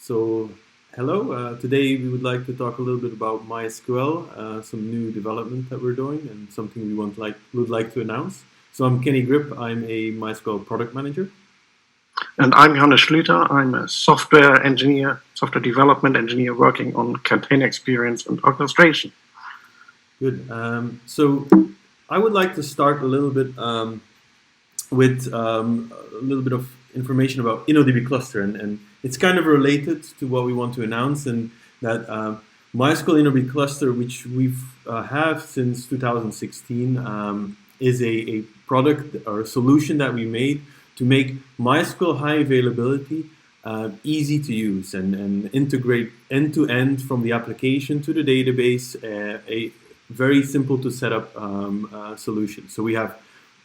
So, hello. Today we would like to talk a little bit about MySQL, some new development that we're doing, and something we would like to announce. So, I'm Kenny Gryp. I'm a MySQL product manager. And I'm Johannes Schlüter. I'm a software engineer, software development engineer working on container experience and orchestration. Good. So, I would like to start a little bit with a little bit of information about InnoDB cluster, and it's kind of related to what we want to announce, and that MySQL InnoDB cluster, which we've have since 2016, is a product or a solution that we made to make MySQL high availability easy to use and integrate end-to-end from the application to the database, a very simple to set up solution. So we have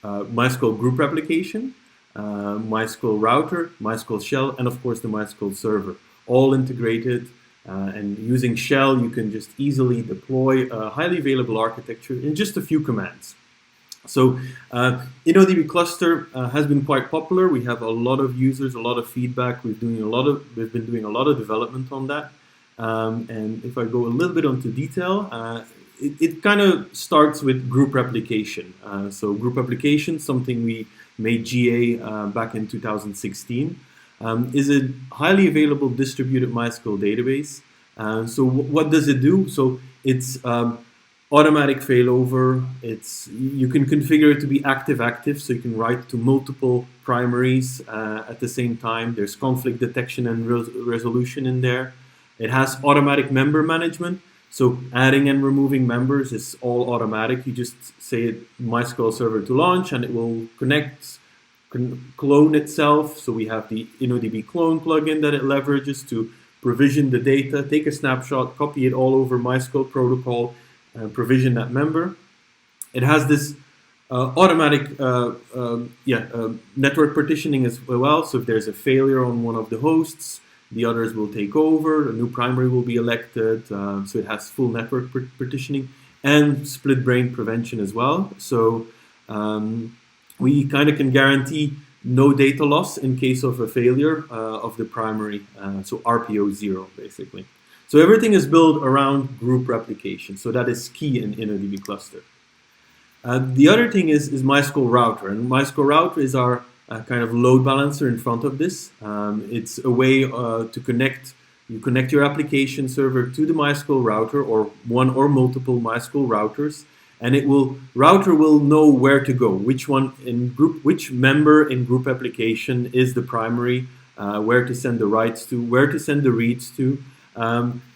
MySQL group replication, MySQL router, MySQL shell, and of course the MySQL server, all integrated. And using shell, you can just easily deploy a highly available architecture in just a few commands. So InnoDB cluster has been quite popular. We have a lot of users, a lot of feedback. We've been doing a lot of development on that. And if I go a little bit into detail, it kind of starts with group replication. So group replication, something we made GA back in 2016, is a highly available distributed MySQL database. So what does it do? So it's automatic failover. You can configure it to be active-active, so you can write to multiple primaries at the same time. There's conflict detection and resolution in there. It has automatic member management. So adding and removing members is all automatic. You just say MySQL server to launch and it will clone itself. So we have the InnoDB clone plugin that it leverages to provision the data, take a snapshot, copy it all over MySQL protocol, and provision that member. It has this automatic network partitioning as well. So if there's a failure on one of the hosts, the others will take over, a new primary will be elected, so it has full network partitioning and split brain prevention as well. So we kind of can guarantee no data loss in case of a failure of the primary, so RPO 0 basically. So everything is built around group replication, so that is key in InnoDB cluster. The other thing is MySQL router, and MySQL router is our kind of load balancer in front of this. It's a way to connect. You connect your application server to the MySQL router, or one or multiple MySQL routers, and router will know where to go, which member in group application is the primary, where to send the writes to, where to send the reads to.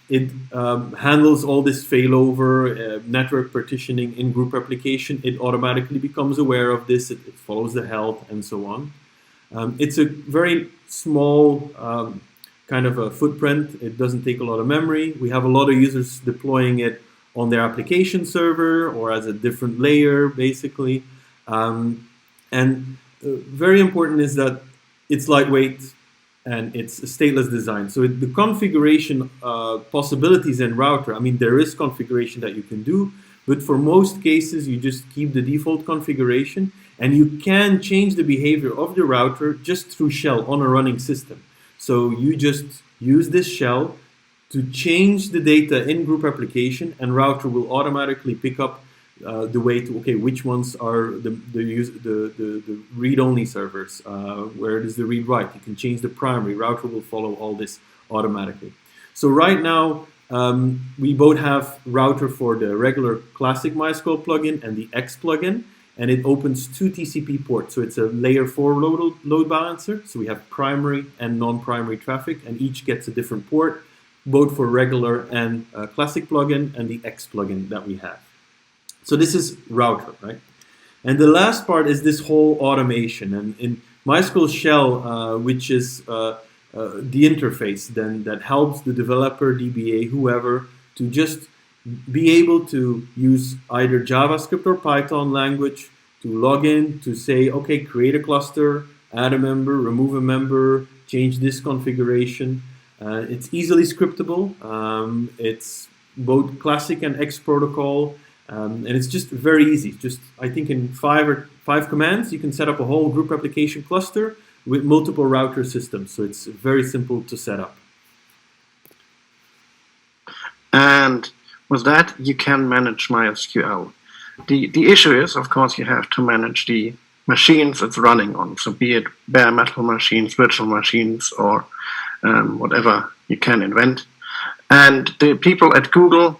It handles all this failover, network partitioning in group application. It automatically becomes aware of this. It follows the health and so on. It's a very small kind of a footprint. It doesn't take a lot of memory. We have a lot of users deploying it on their application server or as a different layer, basically. Very important is that it's lightweight and it's a stateless design. So the configuration possibilities in router, I mean, there is configuration that you can do, but for most cases, you just keep the default configuration, and you can change the behavior of the router just through shell on a running system. So you just use this shell to change the data in group application, and router will automatically pick up the way to, okay, which ones are the read-only servers, where it is the read-write. You can change the primary. Router will follow all this automatically. So right now, we both have router for the regular classic MySQL plugin and the X plugin, and it opens 2 TCP ports. So it's a layer 4 load balancer. So we have primary and non-primary traffic, and each gets a different port, both for regular and classic plugin and the X plugin that we have. So this is router, right? And the last part is this whole automation. And in MySQL shell, which is the interface then that helps the developer, DBA, whoever, to just be able to use either JavaScript or Python language to log in, to say, okay, create a cluster, add a member, remove a member, change this configuration. It's easily scriptable. It's both classic and X protocol. And it's just very easy. Just, I think in five commands, you can set up a whole group replication cluster with multiple router systems. So it's very simple to set up. And with that, you can manage MySQL. The issue is, of course, you have to manage the machines it's running on. So be it bare metal machines, virtual machines, or whatever you can invent. And the people at Google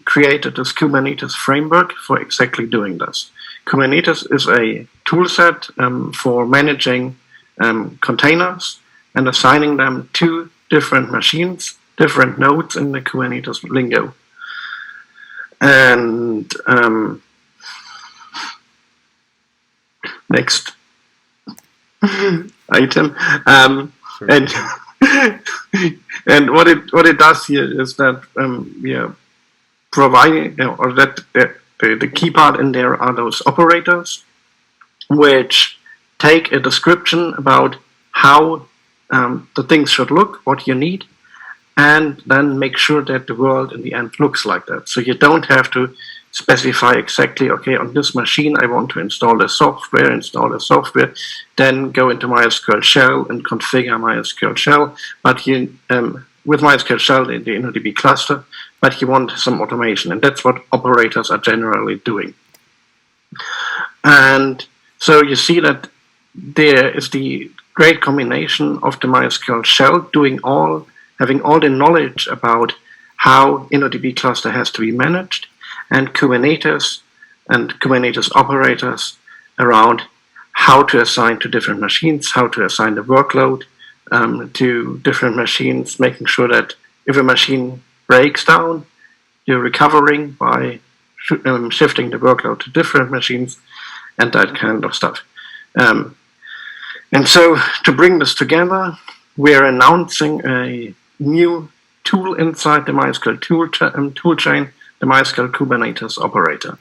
created this Kubernetes framework for exactly doing this. Kubernetes is a tool set for managing containers and assigning them to different machines, different nodes in the Kubernetes lingo. And next item. Sure. And what it does here is that we are providing, or that the key part in there are those operators, which take a description about how the things should look, what you need, and then make sure that the world in the end looks like that. So you don't have to specify exactly, okay, on this machine I want to install the software, then go into MySQL shell and configure MySQL shell. But you, with MySQL shell in the InnoDB cluster, but you want some automation, and that's what operators are generally doing. And so you see that there is the great combination of the MySQL shell having all the knowledge about how InnoDB cluster has to be managed, and Kubernetes operators around how to assign to different machines, how to assign the workload to different machines, making sure that if a machine breaks down, you're recovering by shifting the workload to different machines and that kind of stuff. And so to bring this together, we're announcing a new tool inside the MySQL tool chain, the MySQL Kubernetes operator.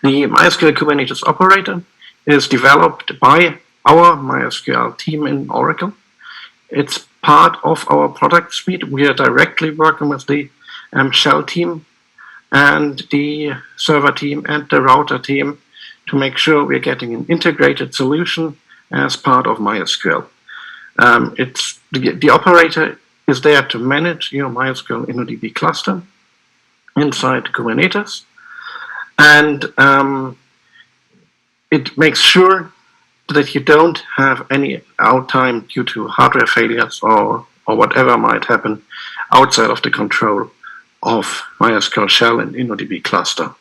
The MySQL Kubernetes operator is developed by our MySQL team in Oracle. It's part of our product suite. We are directly working with the shell team and the server team and the router team to make sure we're getting an integrated solution as part of MySQL. It's the operator is there to manage your MySQL InnoDB cluster inside Kubernetes, and it makes sure that you don't have any outtime due to hardware failures or whatever might happen outside of the control of MySQL shell and InnoDB cluster.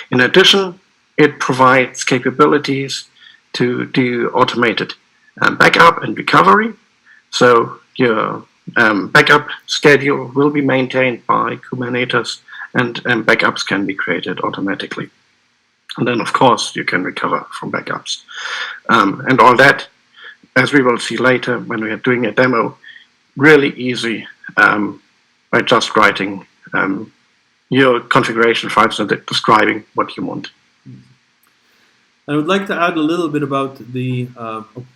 In addition, it provides capabilities to do automated backup and recovery. So your backup schedule will be maintained by Kubernetes, and backups can be created automatically. And then, of course, you can recover from backups. And all that, as we will see later when we are doing a demo, really easy by just writing your configuration files and describing what you want. I would like to add a little bit about the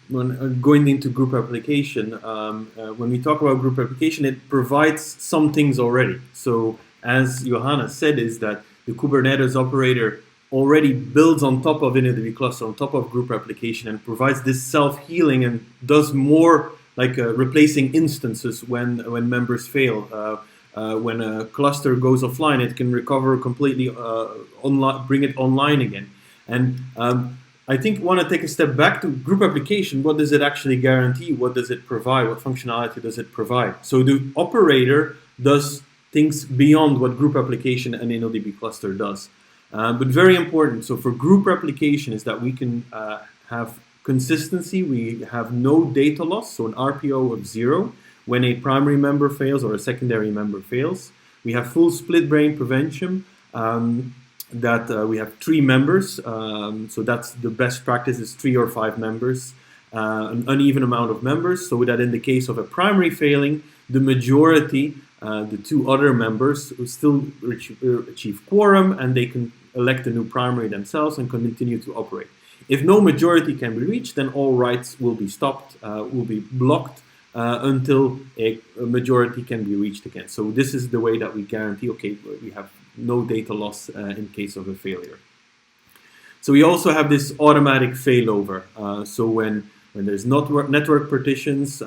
when going into group replication. When we talk about group replication, it provides some things already. So as Johannes said, is that the Kubernetes operator already builds on top of InnoDB cluster, on top of group replication, and provides this self-healing and does more like replacing instances when members fail. When a cluster goes offline, it can recover completely, bring it online again. And I think want to take a step back to group application. What does it actually guarantee? What does it provide? What functionality does it provide? So the operator does things beyond what group application and InnoDB cluster does. But very important. So for group replication is that we can have consistency. We have no data loss, so an RPO of 0 when a primary member fails or a secondary member fails. We have full split brain prevention. That we have 3 members, so that's the best practice is 3 or 5 members, an uneven amount of members, so that in the case of a primary failing, the majority, the 2 other members, will still achieve quorum and they can elect a new primary themselves and continue to operate. If no majority can be reached, then all writes will be stopped, will be blocked until a majority can be reached again. So this is the way that we guarantee, okay, we have no data loss in case of a failure. So we also have this automatic failover. So when there's network partitions,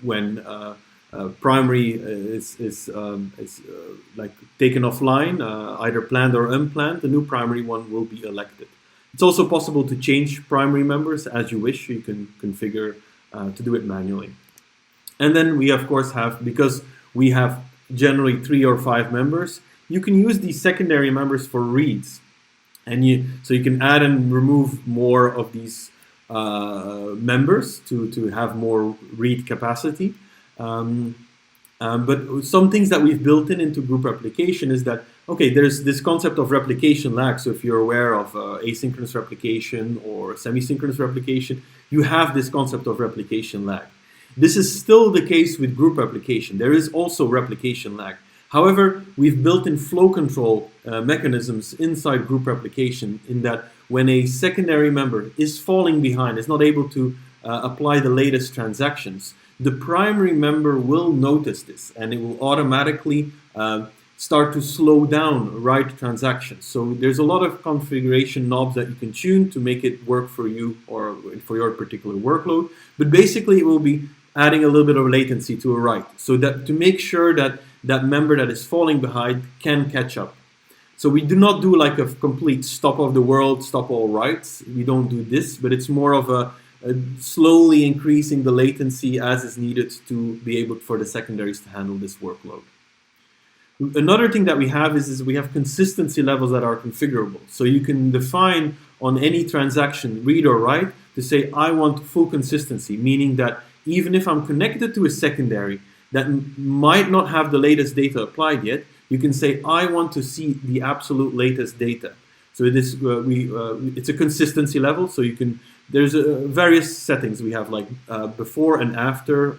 when primary is like taken offline, either planned or unplanned, the new primary one will be elected. It's also possible to change primary members as you wish. You can configure to do it manually. And then we of course have, because we have generally 3 or 5 members, you can use these secondary members for reads. And so you can add and remove more of these members to have more read capacity. But some things that we've built into group replication is that, okay, there's this concept of replication lag. So if you're aware of asynchronous replication or semi-synchronous replication, you have this concept of replication lag. This is still the case with group replication. There is also replication lag. However, we've built in flow control mechanisms inside group replication, in that when a secondary member is falling behind, is not able to apply the latest transactions, the primary member will notice this, and it will automatically start to slow down write transactions. So there's a lot of configuration knobs that you can tune to make it work for you or for your particular workload. But basically, it will be adding a little bit of latency to a write, so that to make sure that that member that is falling behind can catch up. So we do not do like a complete stop of the world, stop all writes. We don't do this, but it's more of a slowly increasing the latency as is needed to be able for the secondaries to handle this workload. Another thing that we have is we have consistency levels that are configurable. So you can define on any transaction, read or write, to say I want full consistency, meaning that even if I'm connected to a secondary that might not have the latest data applied yet, you can say I want to see the absolute latest data. So it is it's a consistency level. So you can there's various settings we have, like before and after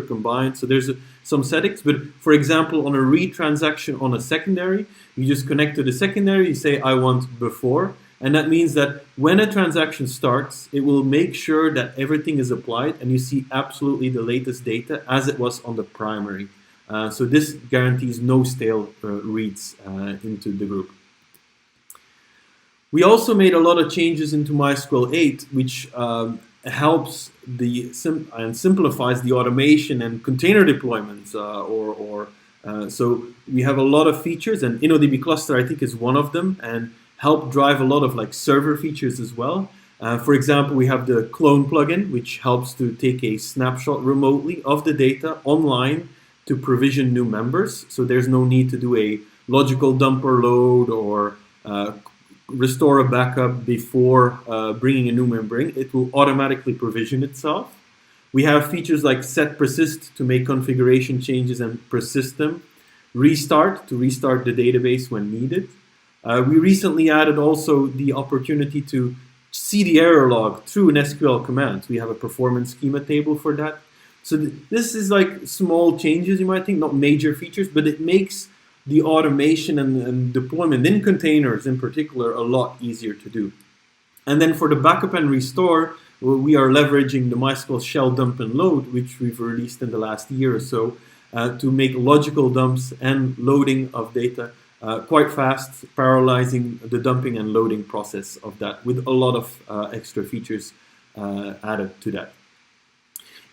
combined. So there's some settings. But for example, on a read transaction on a secondary, you just connect to the secondary. You say I want before. And that means that when a transaction starts, it will make sure that everything is applied and you see absolutely the latest data as it was on the primary. So this guarantees no stale reads into the group. We also made a lot of changes into MySQL 8, which helps and simplifies the automation and container deployments. So we have a lot of features, and InnoDB cluster I think is one of them, and help drive a lot of like server features as well. For example, we have the clone plugin, which helps to take a snapshot remotely of the data online to provision new members. So there's no need to do a logical dumper load or restore a backup before bringing a new member in. It will automatically provision itself. We have features like set persist to make configuration changes and persist them. Restart to restart the database when needed. We recently added also the opportunity to see the error log through an SQL command. We have a performance schema table for that. So this is like small changes, you might think, not major features, but it makes the automation and deployment in containers in particular a lot easier to do. And then for the backup and restore, we are leveraging the MySQL shell dump and load, which we've released in the last year or so, to make logical dumps and loading of data quite fast, parallelizing the dumping and loading process of that with a lot of extra features added to that.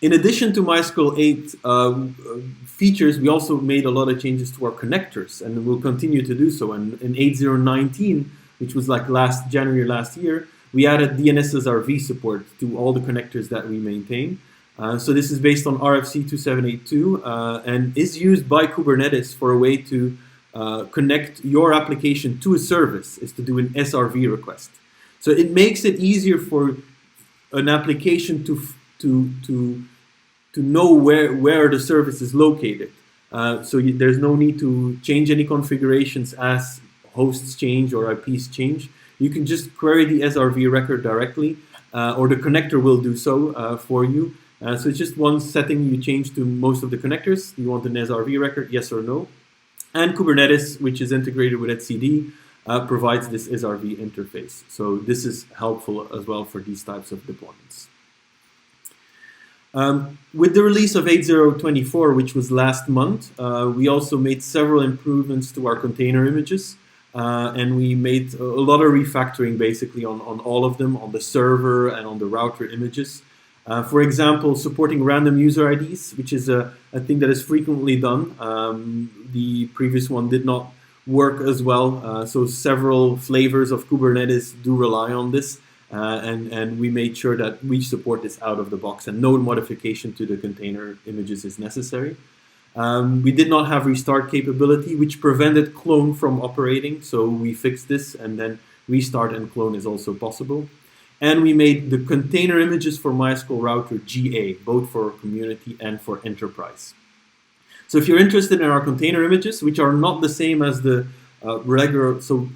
In addition to MySQL 8 features, we also made a lot of changes to our connectors, and we'll continue to do so. And in 8.0.19, which was like January last year, we added DNS SRV support to all the connectors that we maintain. So this is based on RFC 2782 and is used by Kubernetes for a way to connect your application to a service, is to do an SRV request. So it makes it easier for an application to know where the service is located. There's no need to change any configurations as hosts change or IPs change. You can just query the SRV record directly, or the connector will do so for you. So it's just one setting you change to most of the connectors. You want an SRV record, yes or no. And Kubernetes, which is integrated with etcd, provides this SRV interface. So this is helpful as well for these types of deployments. With the release of 8.0.24, which was last month, we also made several improvements to our container images. And we made a lot of refactoring basically on all of them, on the server and on the router images. For example, supporting random user IDs, which is a thing that is frequently done. The previous one did not work as well, so several flavors of Kubernetes do rely on this, and we made sure that we support this out of the box, and no modification to the container images is necessary. We did not have restart capability, which prevented clone from operating, so we fixed this, and then restart and clone is also possible. And we made the container images for MySQL Router GA, both for community and for enterprise. So if you're interested in our container images, which are not the same as the regular, so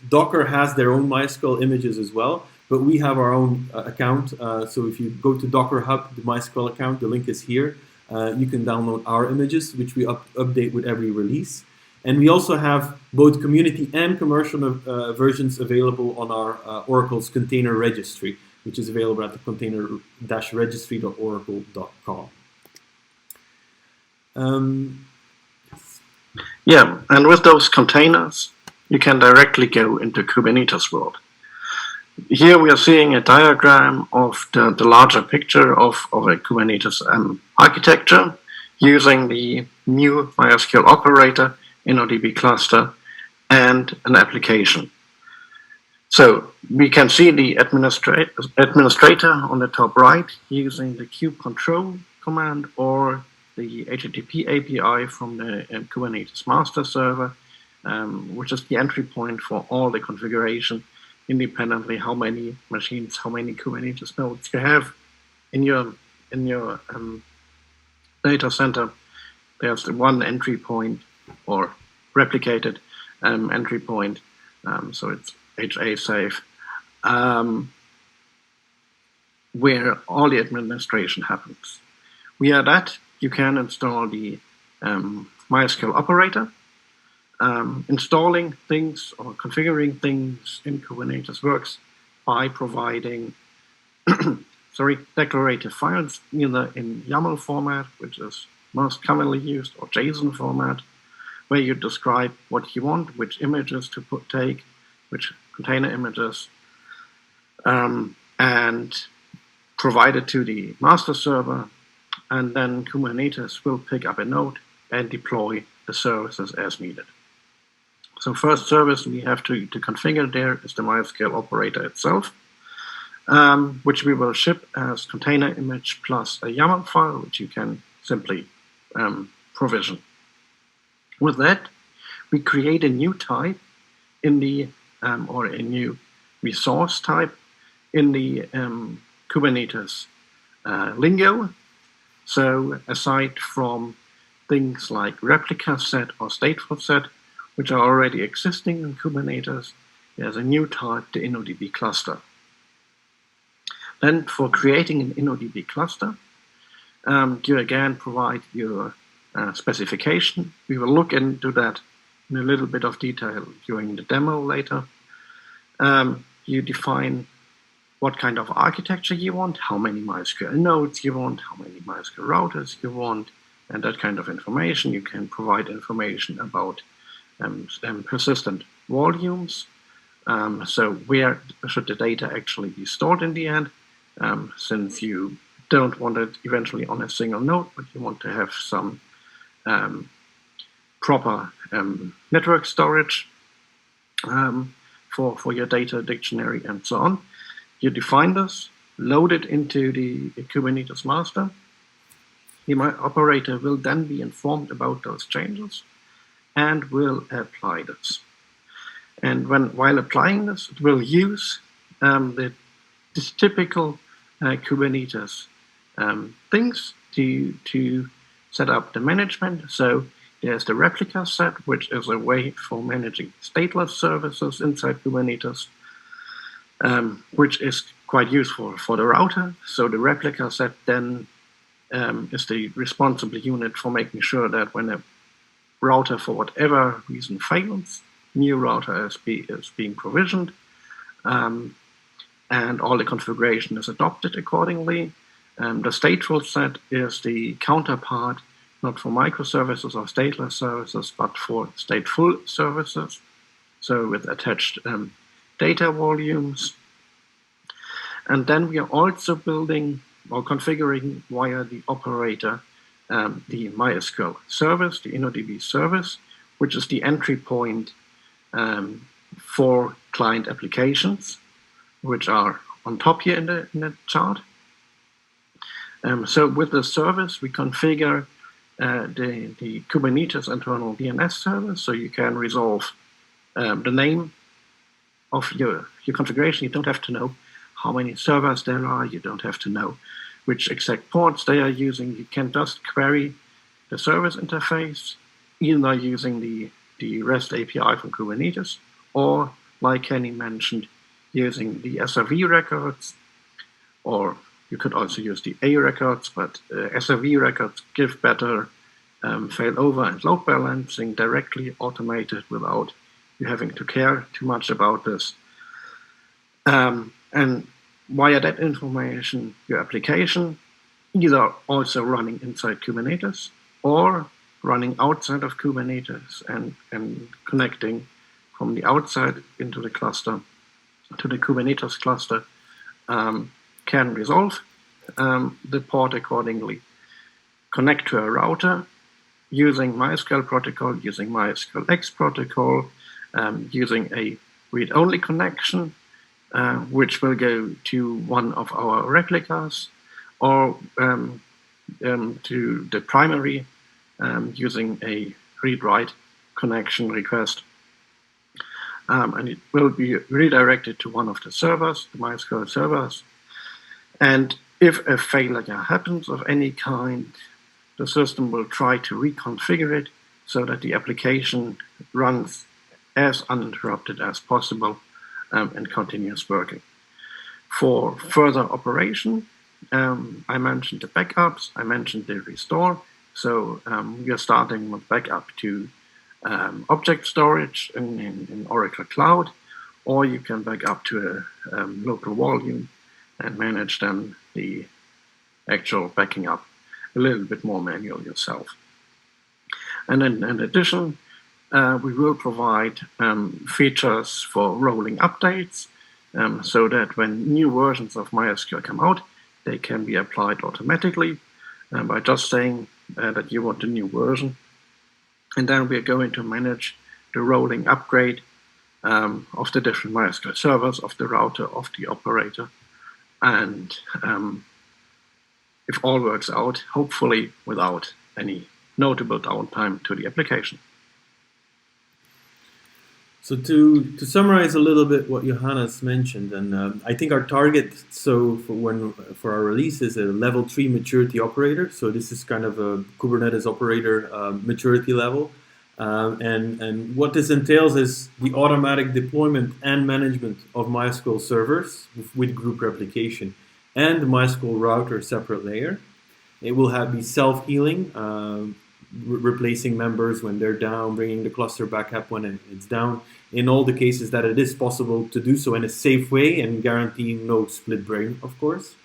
Docker has their own MySQL images as well, but we have our own account. So if you go to Docker Hub, the MySQL account, the link is here. You can download our images, which we update with every release. And we also have both community and commercial versions available on our Oracle's container registry, which is available at the container-registry.oracle.com. Yeah, and with those containers, you can directly go into Kubernetes world. Here we are seeing a diagram of the larger picture of a Kubernetes M architecture using the new MySQL operator, InnoDB cluster, and an application. So we can see the administrator on the top right using the kube control command or the HTTP API from the Kubernetes master server, which is the entry point for all the configuration, independently how many machines, how many Kubernetes nodes you have in your data center. There's the one entry point or replicated entry point, so it's HA safe, where all the administration happens. Via that, you can install the MySQL operator. Installing things or configuring things in Kubernetes works by providing declarative files, either in YAML format, which is most commonly used, or JSON format, where you describe what you want, which images to take, which container images, and provide it to the master server, and then Kubernetes will pick up a node and deploy the services as needed. So first service we have to configure there is the MySQL operator itself, which we will ship as container image plus a YAML file, which you can simply provision. With that, we create a new type in the, or a new resource type in the Kubernetes lingo. So aside from things like replica set or stateful set, which are already existing in Kubernetes, there's a new type, the InnoDB cluster. Then for creating an InnoDB cluster, you again provide your specification. We will look into that in a little bit of detail during the demo later. You define what kind of architecture you want, how many MySQL nodes you want, how many MySQL routers you want, and that kind of information. You can provide information about persistent volumes. So where should the data actually be stored in the end, since you don't want it eventually on a single node, but you want to have some proper network storage for your data dictionary and so on. You define this, load it into the Kubernetes master. The operator will then be informed about those changes and will apply this. And while applying this, it will use this typical Kubernetes things to set up the management. So there's the replica set, which is a way for managing stateless services inside Kubernetes, which is quite useful for the router. So the replica set then is the responsible unit for making sure that when a router for whatever reason fails, new router is being provisioned, and all the configuration is adopted accordingly. The stateful set is the counterpart, not for microservices or stateless services, but for stateful services, so with attached data volumes. And then we are also building or configuring via the operator the MySQL service, the InnoDB service, which is the entry point for client applications, which are on top here in the chart. So with the service, we configure the Kubernetes internal DNS service, so you can resolve the name of your configuration. You don't have to know how many servers there are. You don't have to know which exact ports they are using. You can just query the service interface, either using the REST API from Kubernetes, or, like Kenny mentioned, using the SRV records, or you could also use the A records, but SRV records give better failover and load balancing directly automated without you having to care too much about this. And via that information, your application either also running inside Kubernetes or running outside of Kubernetes and connecting from the outside into the cluster to the Kubernetes cluster can resolve the port accordingly, connect to a router using MySQL protocol, using MySQL X protocol, using a read-only connection, which will go to one of our replicas, or to the primary using a read-write connection request. And it will be redirected to one of the servers, the MySQL servers. And if a failure happens of any kind, the system will try to reconfigure it so that the application runs as uninterrupted as possible and continues working. For further operation, I mentioned the backups, I mentioned the restore. So we are starting with backup to object storage in Oracle Cloud, or you can back up to a local volume and manage then the actual backing up a little bit more manual yourself. And then in addition, we will provide features for rolling updates so that when new versions of MySQL come out, they can be applied automatically by just saying that you want a new version. And then we are going to manage the rolling upgrade of the different MySQL servers, of the router, of the operator. And if all works out, hopefully without any notable downtime to the application. So to summarize a little bit what Johannes mentioned, and I think our target for our release is a level 3 maturity operator. So this is kind of a Kubernetes operator maturity level. And what this entails is the automatic deployment and management of MySQL servers with group replication and the MySQL router separate layer. It will be self-healing, replacing members when they're down, bringing the cluster back up when it's down, in all the cases that it is possible to do so in a safe way and guaranteeing no split brain, of course.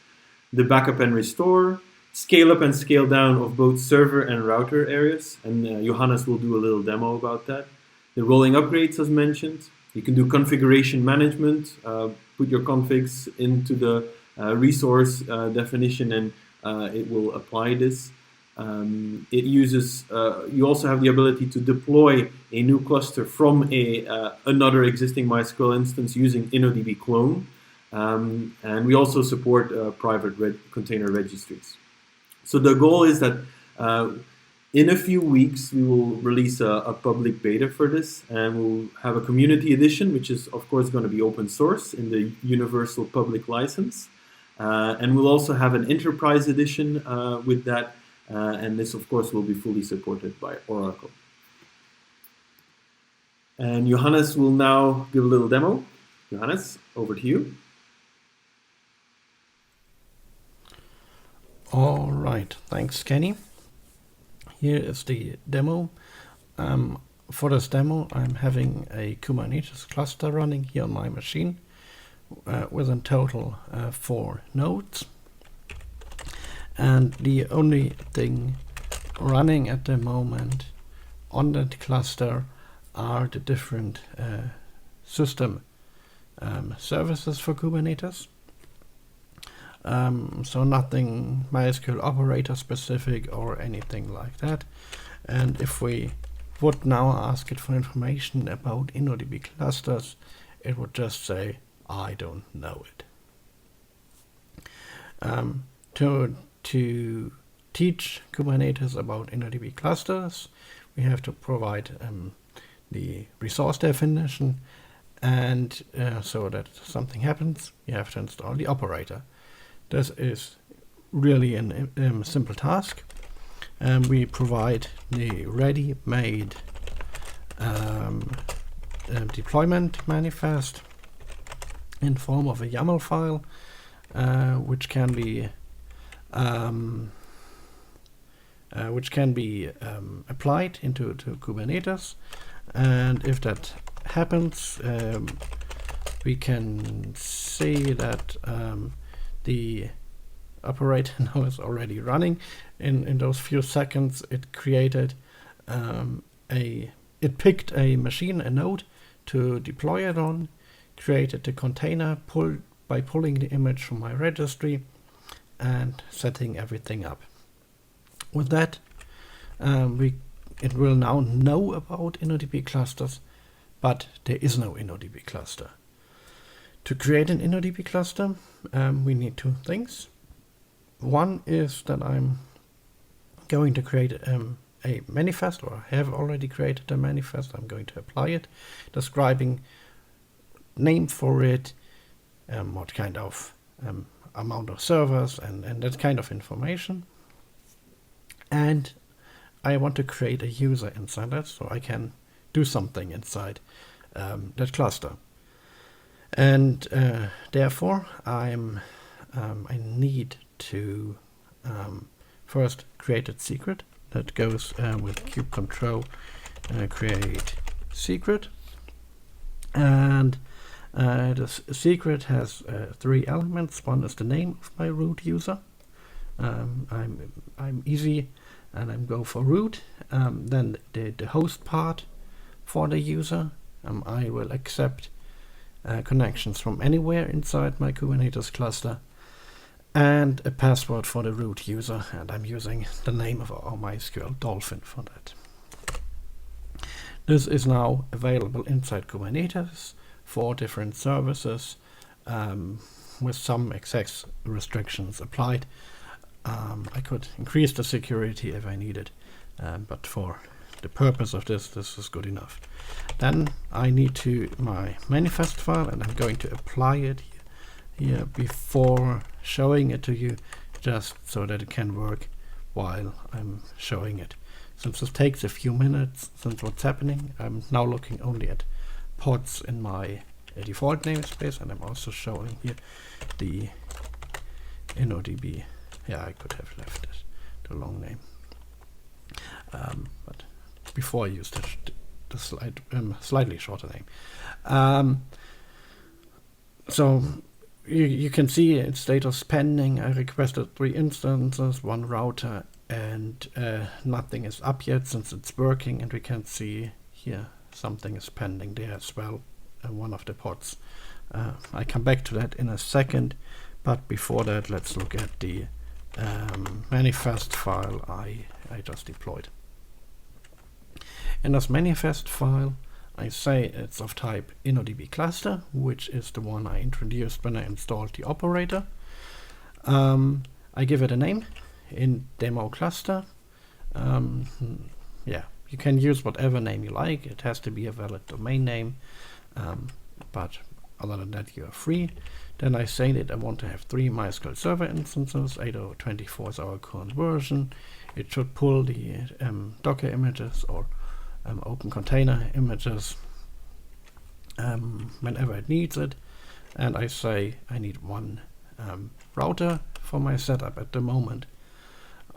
The backup and restore, scale up and scale down of both server and router areas, and Johannes will do a little demo about that. The rolling upgrades, as mentioned. You can do configuration management, put your configs into the resource definition, and it will apply this. It uses. You also have the ability to deploy a new cluster from another existing MySQL instance using InnoDB clone, and we also support private container registries. So the goal is that in a few weeks we will release a public beta for this, and we'll have a community edition, which is of course going to be open source in the universal public license, and we'll also have an enterprise edition with that. And this, of course, will be fully supported by Oracle. And Johannes will now give a little demo. Johannes, over to you. All right, thanks, Kenny. Here is the demo. For this demo, I'm having a Kubernetes cluster running here on my machine with in total 4 nodes. And the only thing running at the moment on that cluster are the different system services for Kubernetes. So nothing MySQL operator specific or anything like that. And if we would now ask it for information about InnoDB clusters, it would just say, I don't know it. To teach Kubernetes about InnoDB clusters, we have to provide the resource definition, and so that something happens, you have to install the operator. This is really a simple task. We provide the ready-made deployment manifest in form of a YAML file, which can be applied into Kubernetes. And if that happens, we can see that the operator now is already running. In those few seconds, it created it picked a machine, a node, to deploy it on, created the container by pulling the image from my registry and setting everything up. With that, it will now know about InnoDB clusters, but there is no InnoDB cluster. To create an InnoDB cluster, we need two things. One is that I'm going to create a manifest, or have already created a manifest. I'm going to apply it, describing name for it, what kind of amount of servers, and that kind of information. And I want to create a user inside that, so I can do something inside that cluster. And therefore, I need to first create a secret that goes with kube control create secret. And the secret has three elements. One is the name of my root user. I'm easy, and I'm go for root. Then the host part for the user. I will accept connections from anywhere inside my Kubernetes cluster, and a password for the root user, and I'm using the name of our MySQL Dolphin for that. This is now available inside Kubernetes for different services, with some access restrictions applied. I could increase the security if I needed, but for the purpose of this is good enough. Then I need my manifest file, and I'm going to apply it here before showing it to you, just so that it can work while I'm showing it. Since this takes a few minutes, since what's happening, I'm now looking only at pods in my default namespace, and I'm also showing here the InnoDB. Yeah, I could have left it, the long name. But before I used the slightly shorter name. So you can see its status pending. I requested 3 instances, 1 router, and nothing is up yet since it's working, and we can see here something is pending there as well, one of the pods. I come back to that in a second, but before that, let's look at the manifest file I just deployed. In this manifest file, I say it's of type InnoDB cluster, which is the one I introduced when I installed the operator. I give it a name in demo cluster. Yeah, you can use whatever name you like. It has to be a valid domain name, but other than that, you are free. Then I say that I want to have 3 MySQL Server instances. 8.0.24 is our current version. It should pull the Docker images or open container images whenever it needs it. And I say I need 1 router for my setup at the moment.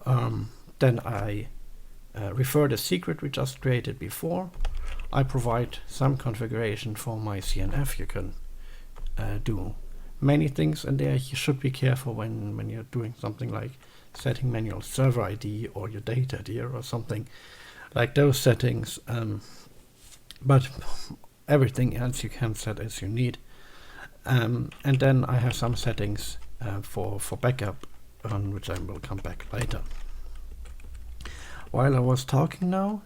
Then I refer the secret we just created before. I provide some configuration for my CNF. You can do many things in there. You should be careful when you're doing something like setting manual server ID or your data here or something like those settings. But everything else you can set as you need. And then I have some settings for backup, on which I will come back later. While I was talking now,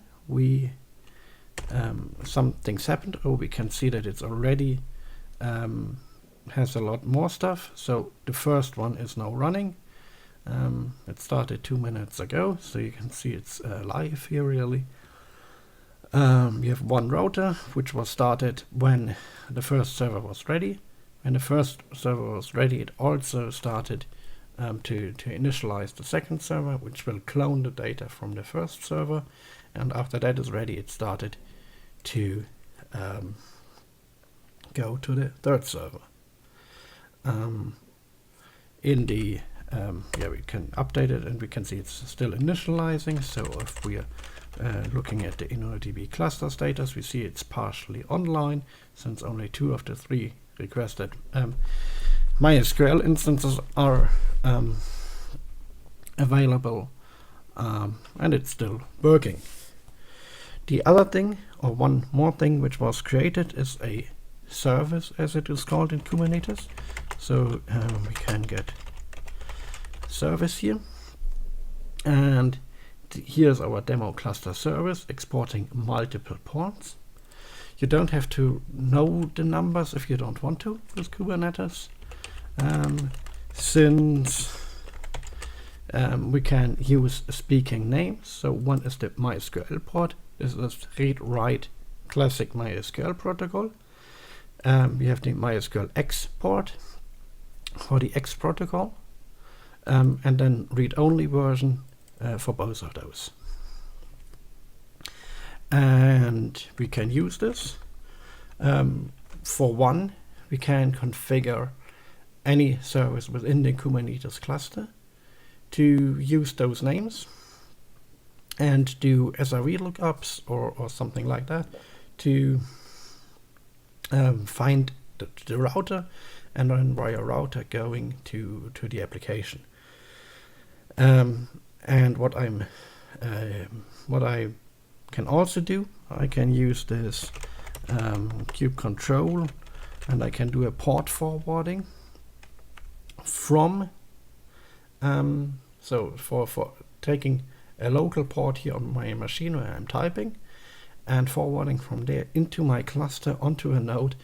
some things happened. Oh, we can see that it's already has a lot more stuff. So the first one is now running. It started 2 minutes ago, so you can see it's live here really. We have one router which was started when the first server was ready. When the first server was ready, it also started to initialize the second server, which will clone the data from the first server. And after that is ready, it started to go to the third server. We can update it, and we can see it's still initializing. So if we are looking at the InnoDB cluster status, we see it's partially online, since only 2 of the 3 requested MySQL instances are available, and it's still working. The other thing, or one more thing which was created, is a service, as it is called in Kubernetes. So we can get service here, and here's our demo cluster service exporting multiple ports. You don't have to know the numbers if you don't want to with Kubernetes, since we can use speaking names. So one is the MySQL port. This is read-write classic MySQL protocol. We have the MySQL X port for the X protocol, and then read-only version for both of those. And we can use this. For one, we can configure any service within the Kubernetes cluster to use those names and do SRE lookups or something like that to find the router, and then via router going to the application. And what I can also do, I can use this kube control, and I can do a port forwarding from so for taking a local port here on my machine where I'm typing, and forwarding from there into my cluster onto a node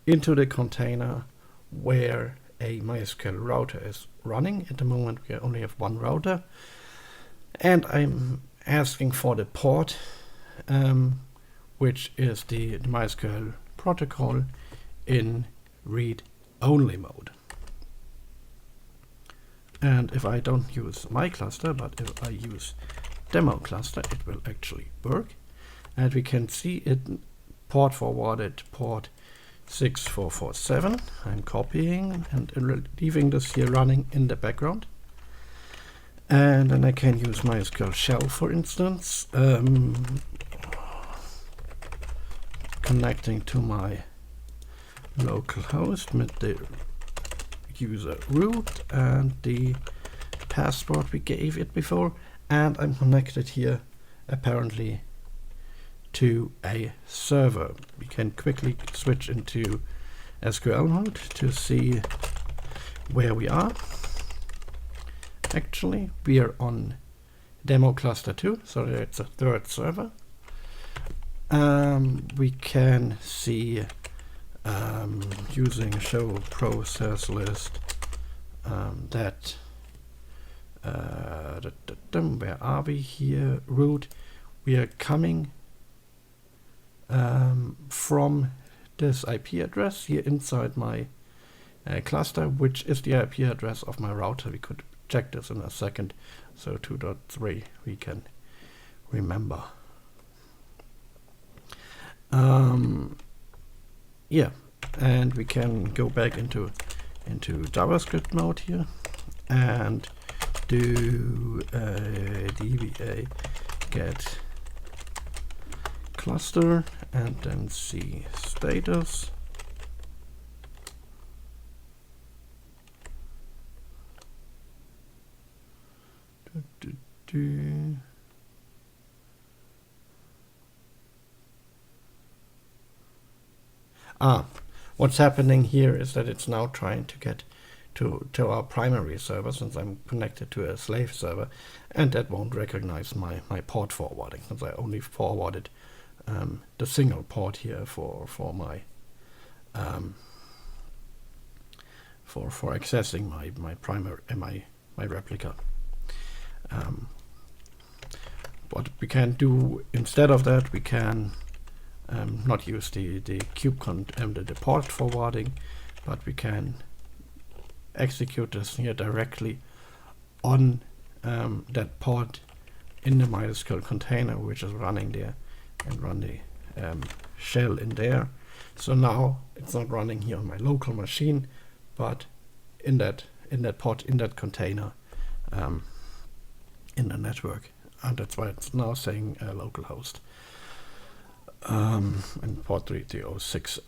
into the container where a MySQL router is running. At the moment we only have one router, and I'm asking for the port, which is the MySQL protocol in read-only mode. And if I don't use my cluster, but if I use demo cluster, it will actually work. And we can see it port forwarded port 6447. I'm copying and leaving this here running in the background. And then I can use MySQL shell, for instance, connecting to my local host with the user root and the password we gave it before, and I'm connected here apparently to a server. We can quickly switch into SQL mode to see where we are. Actually, we are on demo cluster 2, so it's a third server. We can see using show process list that where are we here? Root. We are coming from this IP address here inside my cluster, which is the IP address of my router. We could check this in a second. So 2.3 we can remember. Yeah, and we can go back into JavaScript mode here and do dba get cluster and then see status. What's happening here is that it's now trying to get to our primary server, since I'm connected to a slave server, and that won't recognize my port forwarding, since I only forwarded the single port here for my for accessing my primary my replica. What we can do instead of that, we can not use the the port forwarding, but we can execute this here directly on that port in the MySQL container which is running there, and run the shell in there. So now it's not running here on my local machine, but in that port, in that container, in the network, and that's why it's now saying localhost and port 33060,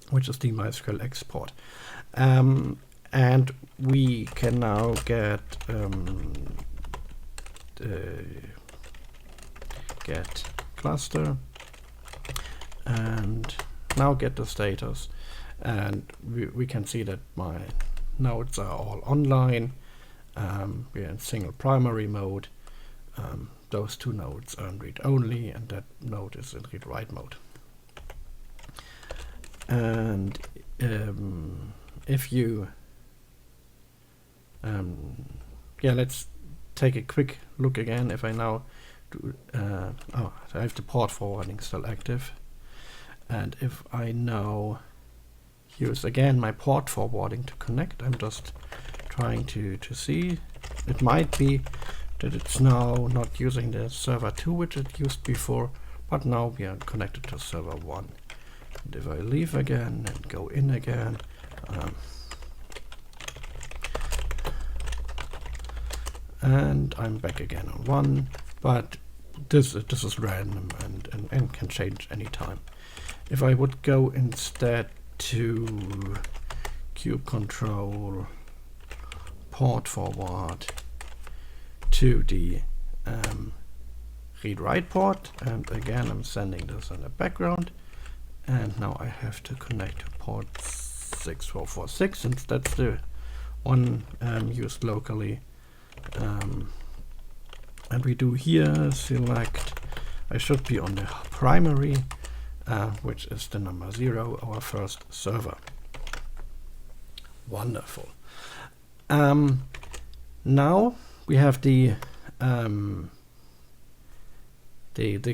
which is the MySQL export. And we can now get get cluster and now get the status, and we can see that my nodes are all online. We're in single primary mode. Those two nodes are in read only, and that node is in read write mode. And if you let's take a quick look again. If I now do, I have the port forwarding still active, and if I now use again my port forwarding to connect, I'm just trying to see. It might be that it's now not using the server 2 which it used before, but now we are connected to server 1. And if I leave again and go in again, and I'm back again on 1, but this is random and can change anytime. If I would go instead to kube control port forward to the read write port, and again I'm sending this in the background, and now I have to connect to port 6446, since that's the one used locally. And we do here select, I should be on the primary, which is the number 0, our first server. Wonderful. Now we have the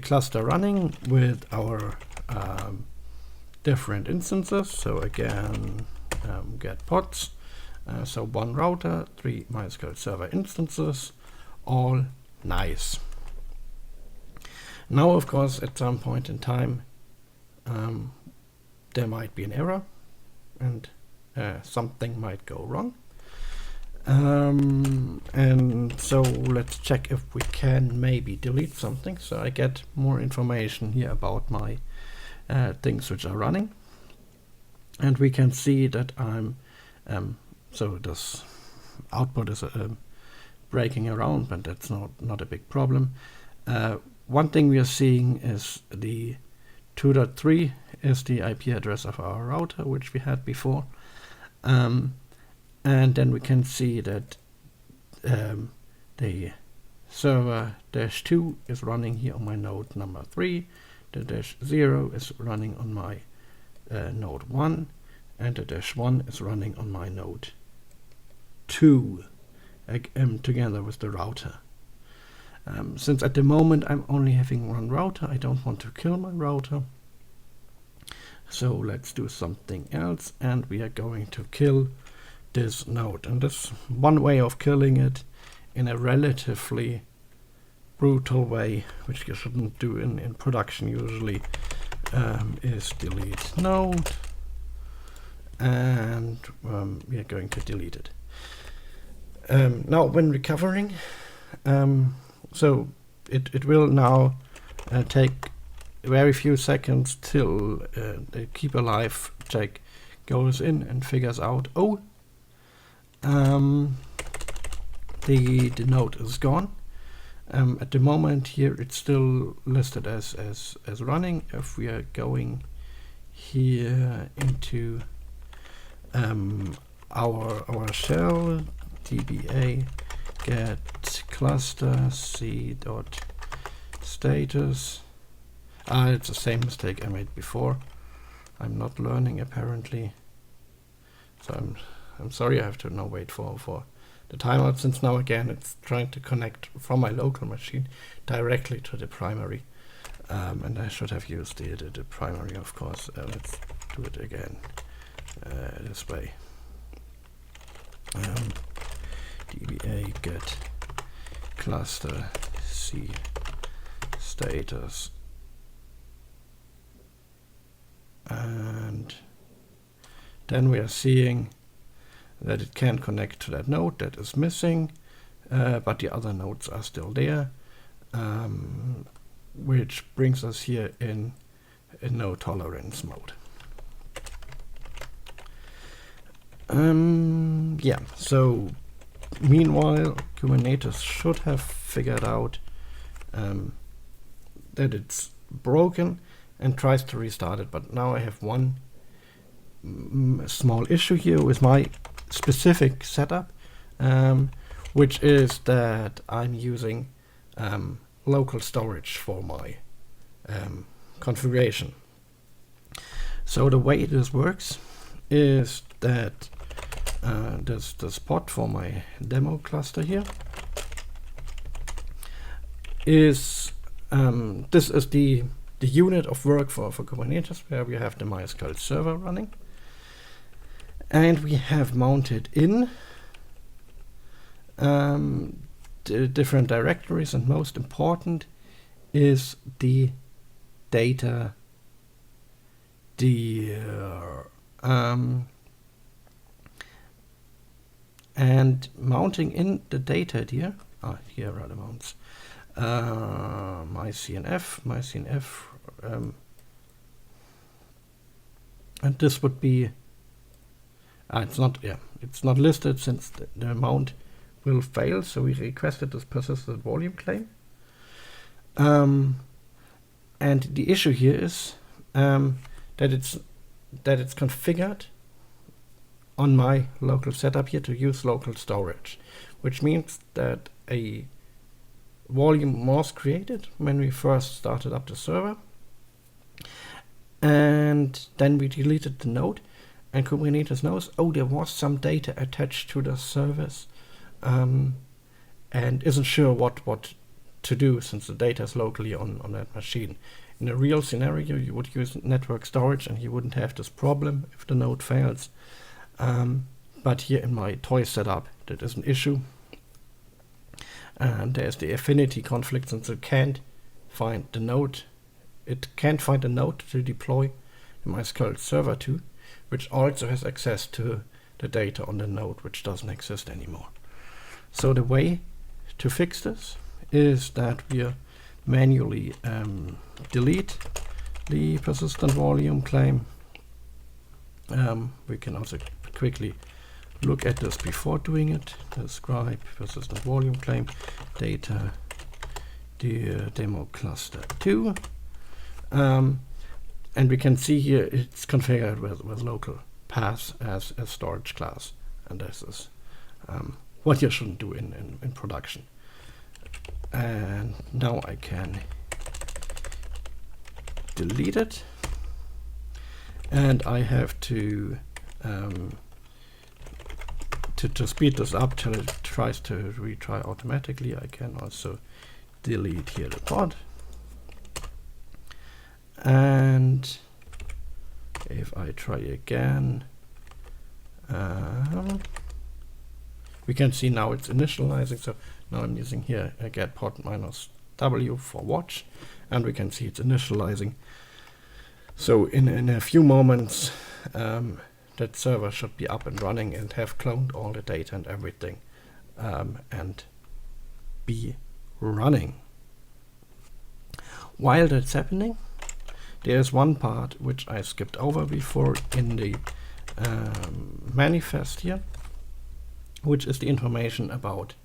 cluster running with our different instances. So again, get pods. So 1 router, 3 MySQL server instances, all nice. Now, of course, at some point in time, there might be an error, and something might go wrong. And so let's check if we can maybe delete something. So I get more information here about my things which are running, and we can see that I'm so this output is breaking around, but that's not a big problem. One thing we are seeing is the 2.3 is the IP address of our router, which we had before. And then we can see that the server -2 is running here on my node number 3, the -0 is running on my node 1, and the -1 is running on my node 2, together with the router. Since at the moment I'm only having one router, I don't want to kill my router. So let's do something else, and we are going to kill this node. And this one way of killing it in a relatively brutal way, which you shouldn't do in production usually, is delete node, and we are going to delete it. Now when recovering, so it will now take very few seconds till the keep alive check goes in and figures out, oh, the node is gone. At the moment here it's still listed as running. If we are going here into our shell dba get cluster c dot status. It's the same mistake I made before. I'm not learning apparently, so I'm sorry. I have to now wait for the timeout, since now again it's trying to connect from my local machine directly to the primary, and I should have used the primary, of course. Let's do it again this way. dba get cluster c status, and then we are seeing that it can connect to that node that is missing, but the other nodes are still there, which brings us here in no tolerance mode. Yeah, so meanwhile Kubernetes should have figured out that it's broken and tries to restart it, but now I have one small issue here with my specific setup, which is that I'm using local storage for my configuration. So the way this works is that there's the spot for my demo cluster here is this is the unit of work for Kubernetes, where we have the MySQL server running, and we have mounted in the different directories, and most important is the data and mounting in the data here. Here are the mounts. myCNF, and this would be it's not listed since the mount will fail, so we requested this persistent volume claim. And the issue here is that it's configured on my local setup here to use local storage, which means that a volume was created when we first started up the server, and then we deleted the node, and Kubernetes knows, oh, there was some data attached to the service, and isn't sure what to do since the data is locally on that machine. In a real scenario, you would use network storage and you wouldn't have this problem if the node fails. But here in my toy setup, that is an issue. And there's the affinity conflict, since it can't find the node. It can't find a node to deploy the MySQL server to, which also has access to the data on the node, which doesn't exist anymore. So the way to fix this is that we manually delete the persistent volume claim. We can also quickly look at this before doing it. Describe persistent volume claim data demo cluster 2, and we can see here it's configured with local paths as a storage class, and this is what you shouldn't do in production. And now I can delete it, and I have to speed this up till it tries to retry automatically. I can also delete here the pod, and if I try again, we can see now it's initializing. So now I'm using here a get pod -w for watch, and we can see it's initializing. So in a few moments, that server should be up and running and have cloned all the data and everything, and be running. While that's happening, there's one part which I skipped over before in the manifest here, which is the information about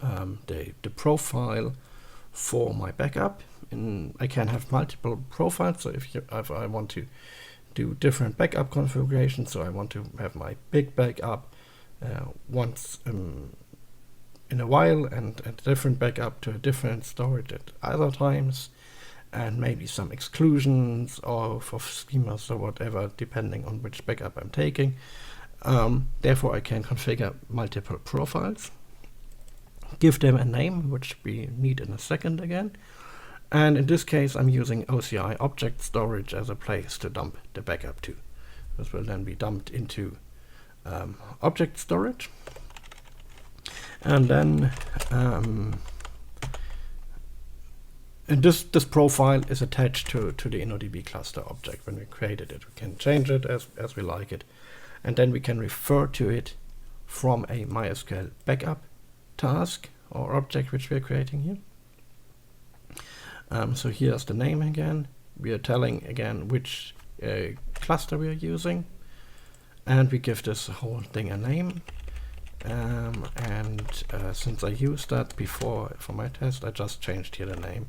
the profile for my backup. I can have multiple profiles, so if I want do different backup configurations. So I want to have my big backup once in a while, and a different backup to a different storage at other times, and maybe some exclusions of schemas or whatever, depending on which backup I'm taking. Therefore, I can configure multiple profiles, give them a name, which we need in a second again. And in this case, I'm using OCI object storage as a place to dump the backup to. This will then be dumped into object storage. And then and this profile is attached to the InnoDB cluster object. When we created it, we can change it as we like it. And then we can refer to it from a MySQL backup task or object which we are creating here. So here's the name again. We are telling again which cluster we are using, and we give this whole thing a name. Since I used that before for my test, I just changed here the name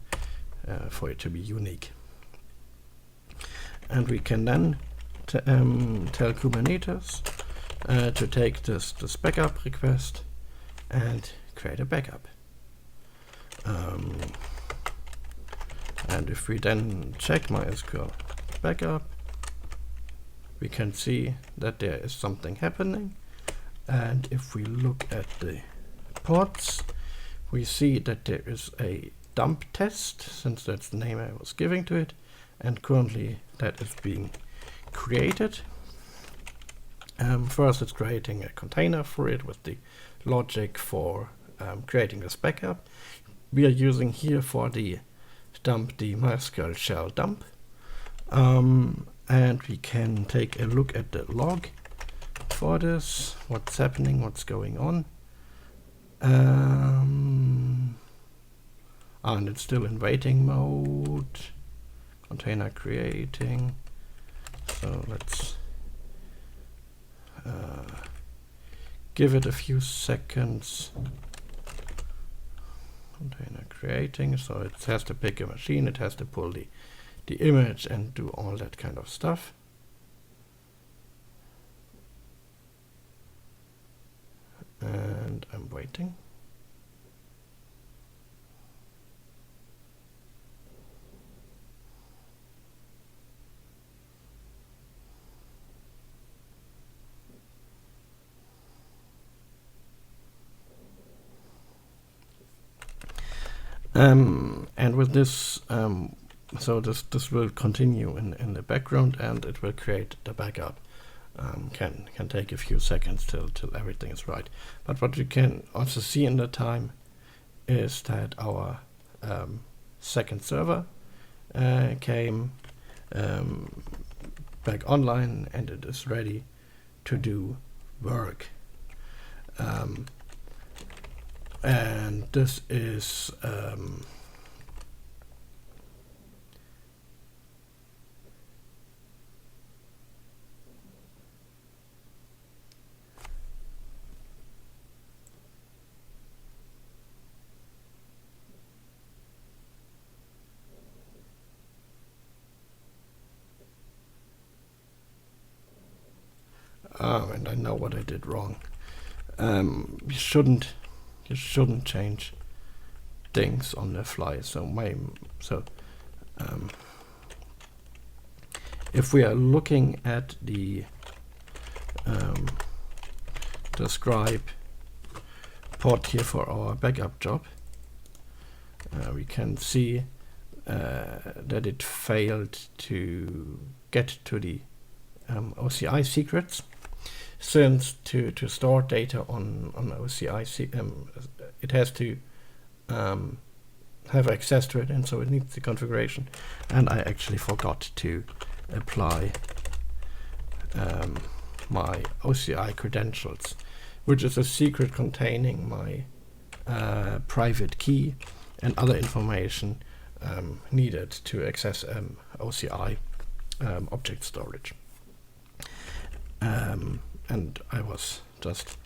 for it to be unique. And we can then tell Kubernetes to take this backup request and create a backup. And if we then check MySQL backup, we can see that there is something happening. And if we look at the pods, we see that there is a dump test, since that's the name I was giving to it, and currently that is being created. First, it's creating a container for it with the logic for creating this backup. We are using here for the dump the MySQL shell dump, and we can take a look at the log for this, what's happening, what's going on. And it's still in waiting mode, container creating. So let's give it a few seconds. Container creating, so it has to pick a machine, it has to pull the image and do all that kind of stuff. And I'm waiting. And with this, so this will continue in the background, and it will create the backup. Can take a few seconds till everything is right. But what you can also see in the time is that our second server came back online, and it is ready to do work. And this is and I know what I did wrong. You shouldn't change things on the fly. If we are looking at the Gryp pod here for our backup job, we can see that it failed to get to the OCI secrets. Since to store data on OCI, it has to have access to it, and so it needs the configuration. And I actually forgot to apply my OCI credentials, which is a secret containing my private key and other information needed to access OCI object storage. And I was just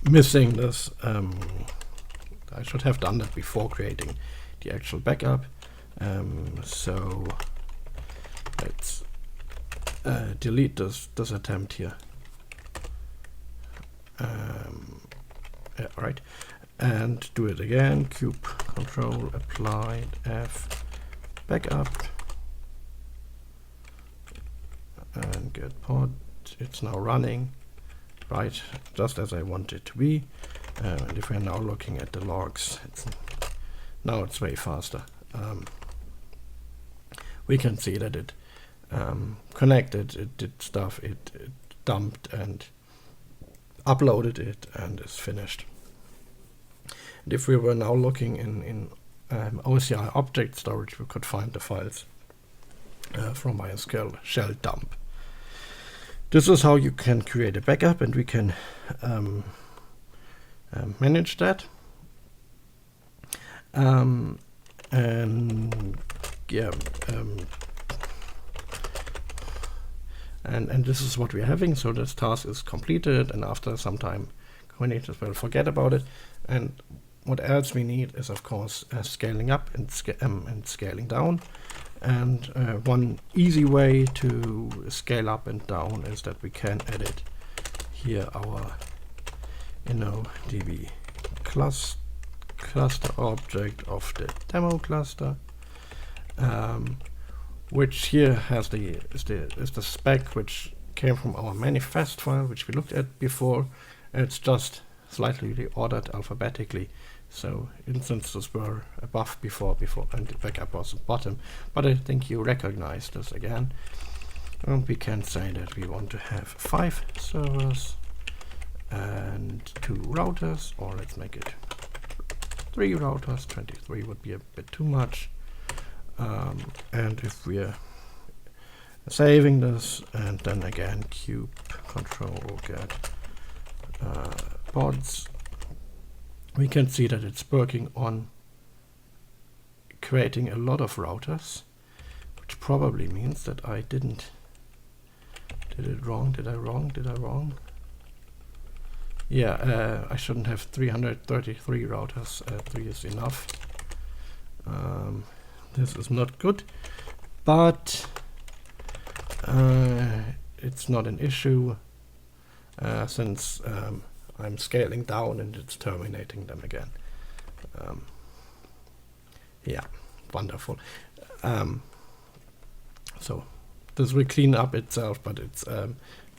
missing this. I should have done that before creating the actual backup. So let's delete this attempt here. Yeah, right. And do it again. Kube control applied F backup and get pod. It's now running, right, just as I want it to be. And if we're now looking at the logs, now it's way faster. We can see that it connected, it did stuff, it dumped and uploaded it and is finished. And if we were now looking in OCI object storage, we could find the files from MySQL shell dump. This is how you can create a backup, and we can manage that. And yeah, and this is what we're having. So this task is completed, and after some time, Kubernetes will forget about it. And what else we need is, of course, scaling up and scaling down. And one easy way to scale up and down is that we can edit here our DB cluster object of the demo cluster, which here has is the spec which came from our manifest file, which we looked at before. It's just slightly ordered alphabetically. So instances were above before, and the backup was at bottom. But I think you recognize this again. And we can say that we want to have 5 servers and 2 routers, or let's make it 3 routers. 23 would be a bit too much. And if we're saving this, and then again kube control get pods, we can see that it's working on creating a lot of routers, which probably means that I did it wrong. Did I wrong? Yeah, I shouldn't have 333 routers. 3 is enough. This is not good, but it's not an issue since I'm scaling down and it's terminating them again. Yeah, wonderful. So this will clean up itself, but it's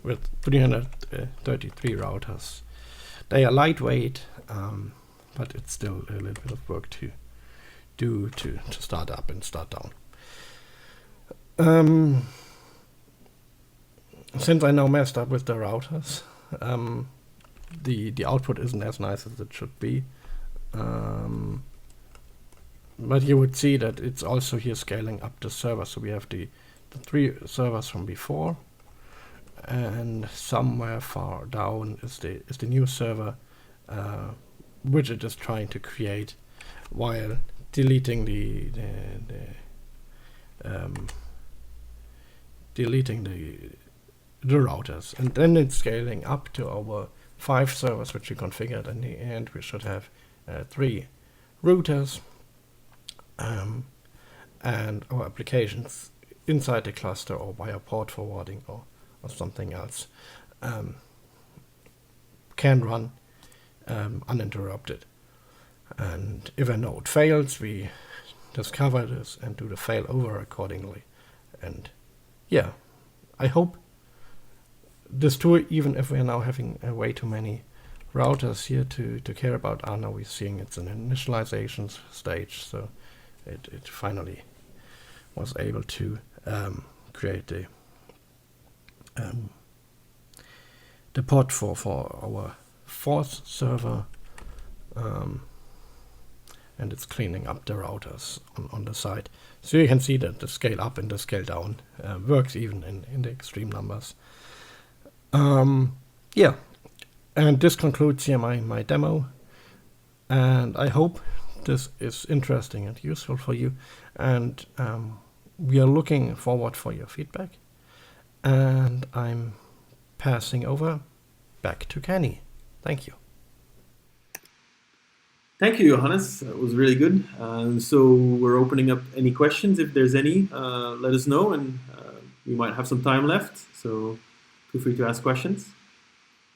with 333 routers. They are lightweight, but it's still a little bit of work to do to start up and start down. Since I now messed up with the routers, the output isn't as nice as it should be. But you would see that it's also here scaling up the server. So we have the 3 servers from before, and somewhere far down is the new server, which it is trying to create while deleting the routers, and then it's scaling up to our 5 servers which we configured. In the end, we should have 3 routers and our applications inside the cluster or via port forwarding or something else can run uninterrupted. And if a node fails, we discover this and do the failover accordingly. And yeah, I hope this tour, even if we're now having way too many routers here to care about, now we're seeing it's an initialization stage, so it finally was able to create the pod for our 4th server, and it's cleaning up the routers on the side. So you can see that the scale up and the scale down works even in the extreme numbers. Yeah, and this concludes here my demo, and I hope this is interesting and useful for you, and we are looking forward for your feedback, and I'm passing over back to Kenny. Thank you. Thank you, Johannes. That was really good. So we're opening up any questions. If there's any, let us know, and we might have some time left, so feel free to ask questions.